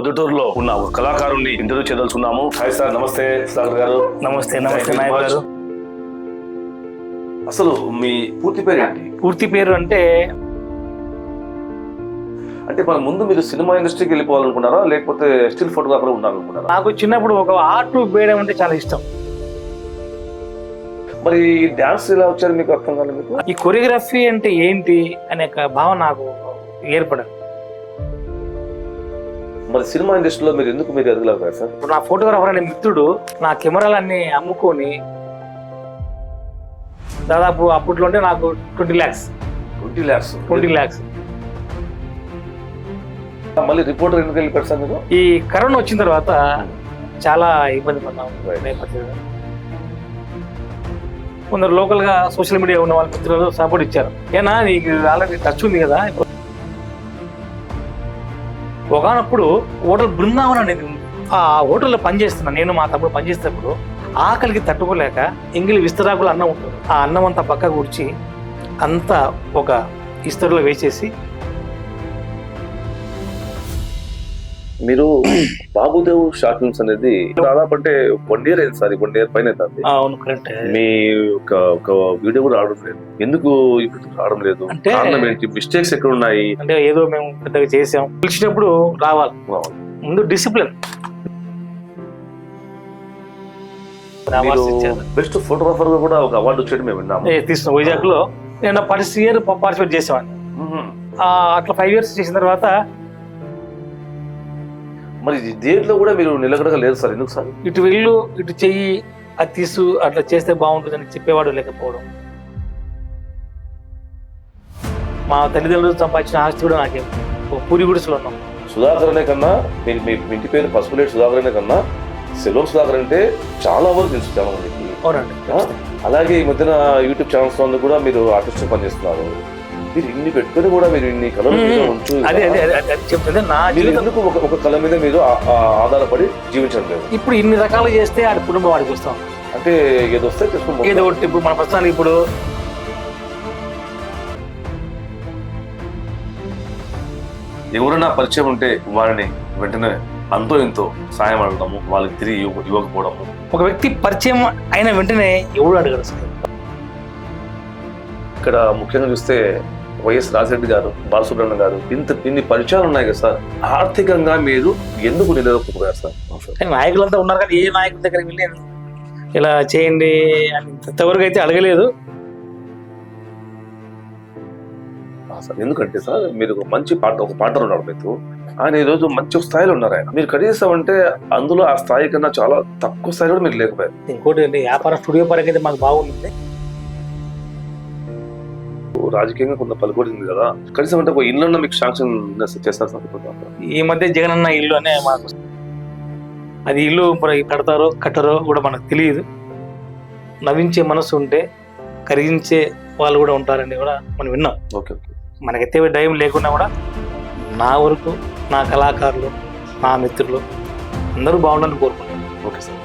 ప్రొద్దుటూరులో ఉన్న ఒక కళాకారుని ఇంటర్వ్యూ చేయదలుచుకున్నాము. హాయ్ సార్, నమస్తే సాగర్ గారు. నమస్తే నాయక్ గారు. అసలు మీ పూర్తి పేరు ఏంటి? పూర్తి పేరు అంటే మన ముందు మీరు సినిమా ఇండస్ట్రీకి వెళ్ళిపోవాలనుకున్నారా, లేకపోతే స్టిల్ ఫోటోగ్రాఫర్ ఉండాలనుకున్నారా? నాకు చిన్నప్పుడు ఒక ఆర్ట్ వేయడం అంటే చాలా ఇష్టం. మరి డాన్స్ ఎలా వచ్చారు మీకు అర్థం కాలేదు మీకు? ఈ కొరియోగ్రఫీ అంటే ఏంటి అనే ఒక భావన నాకు ఏర్పడదు. మరి సినిమా ఇండస్ట్రీలో మీరు ఎందుకు మీరు ఎదగలేరు సార్? ఇప్పుడు నా ఫోటోగ్రాఫర్ అనే మిత్రుడు నా కెమెరాలన్నీ అమ్ముకొని దాదాపు అప్పట్లో అంటే నాకు 20 lakhs మళ్ళీ రిపోర్టర్ ఎందుకు వెళ్ళిపోయారు సార్ మీరు? ఈ కరోనా వచ్చిన తర్వాత చాలా ఇబ్బంది పడ్డాము. నేపథ్యంలో కొందరు లోకల్ గా సోషల్ మీడియా ఉన్న వాళ్ళ మిత్రులు సపోర్ట్ ఇచ్చారు. ఏనా నీకు ఆల్రెడీ టచ్ ఉంది కదా. ఒకనప్పుడు హోటల్ బృందావనం అనేది ఉంది. ఆ హోటల్లో పనిచేస్తున్నా నేను, మా తమ్ముడు పనిచేసేటప్పుడు ఆకలికి తట్టుకోలేక ఎంగిలి విస్తరాకులు అన్నం ఉంటుంది. ఆ అన్నం అంతా పక్క కూర్చి అంతా ఒక ఇస్తరులో వేసేసి మీరు బాబుదేవ్ షార్ట్ ఫిల్మ్స్ అనేది దాదాపు అంటే 1 year అయింది సార్. 1 year పైన అవుతుంది. అవును, కరెక్ట్. మీ ఒక వీడియో కూడా రావడం లేదు. ఎందుకు ఇప్పుడు రావడం లేదు? కారణం ఏంటి? మిస్టేక్స్ ఎక్కడ ఉన్నాయి? అంటే ఏదో మేము పెద్దగా చేసాం, పిలిచినప్పుడు రావాలి. ముందు డిసిప్లిన్. బెస్ట్ ఫోటోగ్రాఫర్ గా కూడా ఒక అవార్డు వచ్చేది మేము విన్నాము. తీసుకున్నాం వైజాగ్ లో. నేను ఫస్ట్ ఇయర్ పార్టిసిపేట్ చేసేవాడిని. అట్లా 5 years చేసిన తర్వాత మరి దేంట్లో కూడా మీరు నిలకడగా లేదు సార్. ఎందుకు సార్? ఇటు వెళ్ళు, ఇటు చెయ్యి, అది తీసు, అట్లా చేస్తే బాగుంటుందని చెప్పేవాడు లేకపోవడం. మా తల్లిదండ్రులు సంపాదించిన ఆస్తి కూడా నాకేం పూరి గుడిసెలో ఉన్నాం. సుధాకర్ అనే కన్నా మీ ఇంటి పేరు పసుపులేటి సుధాకర్ అనే కన్నా సెలూన్ సుధాకర్ అంటే చాలా వరకు తెలుసు చాలా మందికి. అవునండి. అలాగే ఈ మధ్యన యూట్యూబ్ ఛానల్స్ లో కూడా మీరు ఆర్టిస్ట్ పనిచేస్తున్నారు. మీరు ఇన్ని పెట్టుకుని కూడా మీరు ఇన్ని కళల మీద ఉంచు చెప్తుంది. నా ఎందుకు ఒక కళ మీద మీరు ఆధారపడి జీవించడం లేదు? ఇప్పుడు ఇన్ని రకాలు చేస్తే ఆడి కుటుంబం వాడికి వస్తాం అంటే ఏదో వస్తే ఏదో ఒకటి. ఇప్పుడు మన ప్రస్తుతానికి ఇప్పుడు ఎవరైనా పరిచయం ఉంటే వారిని వెంటనే అంతో ఎంతో సాయం అడగడము, వాళ్ళకి తిరిగి ఇవ్వకపోవడము. ఒక వ్యక్తి పరిచయం అయిన వెంటనే ఎవరు అడగడు సార్. ఇక్కడ ముఖ్యంగా చూస్తే వైఎస్ రాజశేఖర్ గారు, బాలసుబ్రహ్మణ్యం గారు, ఇన్ని పరిచయాలు ఉన్నాయి కదా సార్. ఆర్థికంగా మీరు ఎందుకు నిలదొక్కుపోయారు సార్? నాయకులంతా ఉన్నారు కానీ ఏ నాయకుల దగ్గరికి వెళ్ళి ఇలా చేయండి అని ఇంతవరకు అయితే అడగలేదు. ఎందుకంటే సార్ మీరు ఒక మంచి ఒక పార్ట్నర్ ఉన్నాడు మీకు. ఆయన ఈ రోజు మంచి స్థాయిలో ఉన్నారు. ఆయన మీరు కనీసం అంటే అందులో ఆ స్థాయి కన్నా చాలా తక్కువ స్థాయిలో కూడా మీరు లేకపోయారు. ఇంకోటి అంటే వ్యాపారం స్టూడియో పరంగా అయితే మాకు బాగుంది. రాజకీయంగా కొంత పలుకొడింది కదా, కనీసం అంటే ఒక ఇల్లు మీకు శాంక్షన్ చేస్తారు సార్? ఈ మధ్య జగనన్న ఇల్లు అనే మాకు, అది ఇల్లు కడతారో కట్టరో కూడా మనకు తెలియదు. నవ్వించే మనసు ఉంటే కరిగించే వాళ్ళు కూడా ఉంటారని కూడా మనం విన్నాం. ఓకే, మనకైతే టైం లేకున్నా కూడా నా వరకు నా కళాకారులు, నా మిత్రులు అందరూ బాగుండాలని కోరుకుంటాను. Okay sir.